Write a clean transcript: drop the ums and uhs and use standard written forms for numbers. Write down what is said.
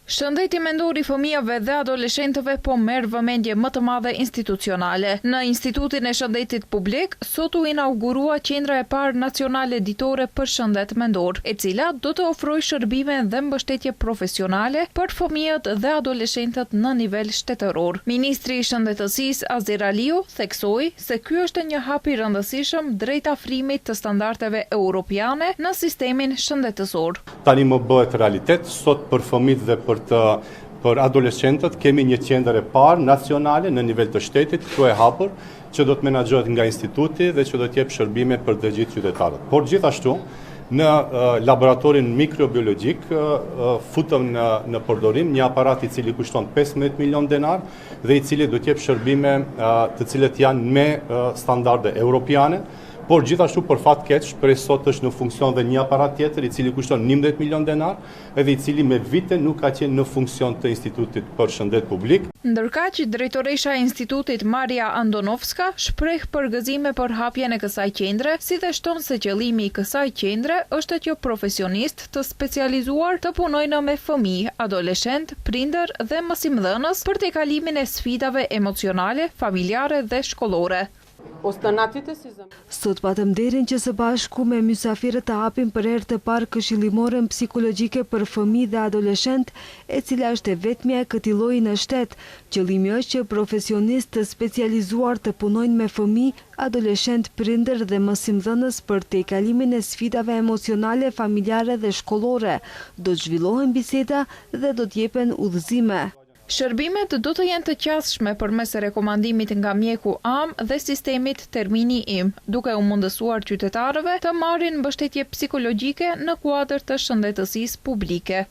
Shëndeti mendor I fëmijëve dhe adoleshentëve po merr vëmendje më të madhe institucionale. Në Institutin e Shëndetit Publik, sot u inaugurua qendra e parë nacionale ditore për shëndet mendor, e cila do të ofrojë shërbime dhe mbështetje profesionale për fëmijët dhe adoleshentët në nivel shtetëror. Ministri I Shëndetësisë Azir Aliu theksoi se ky është një hap I rëndësishëm drejt afrimit të standardeve europiane në sistemin shëndetësor. Tani më bëhet realitet sot për fëmijët dhe për adoleshentët kemi një qendër e parë nacionale në nivel të shtetit, këtu e hapur, që do të menaxhohet nga instituti dhe që do të jep shërbime për të gjithë qytetarët. Por gjithashtu, në laboratorin mikrobiologjik futëm në përdorim një aparat I cili kushton 15 milion denar dhe I cili do të jep shërbime të cilët janë me standarde europiane. Por gjithashtu për fat keq, prej sot është në funksion dhe një aparat tjetër I cili kushton 11 milion denar edhe I cili me vite nuk ka qenë në funksion të Institutit për Shëndet Publik. Ndërkaq, drejtoresha e Institutit Maria Andonovska shpreh përgëzime për hapjen e kësaj qendre, si dhe shton se qëllimi I kësaj qendre është që profesionistë të specializuar të punojnë me fëmijë, adoleshent, prindër dhe mësimdhënës për tejkalimin e sfidave emocionale, familjare dhe shkollore. Sot patëm nderin që së bashku me mysafirët të hapim për herë të parë këshillimoren psikologjike për fëmijë dhe adoleshent, e cila është e vetmja e këtij lloji në shtet. Qëllimi është që profesionistë të specializuar të punojnë me fëmijë, adoleshent, prindër dhe mësimdhënës për tejkalimin e sfidave emocionale, familjare dhe shkollore. Do të zhvillohen biseda dhe do të jepen udhëzime. Shërbimet do të jenë të qasshme përmes rekomandimit nga mjeku am dhe sistemit termini im, duke u mundësuar qytetarëve të marrin mbështetje psikologjike në kuadër të shëndetësisë publike.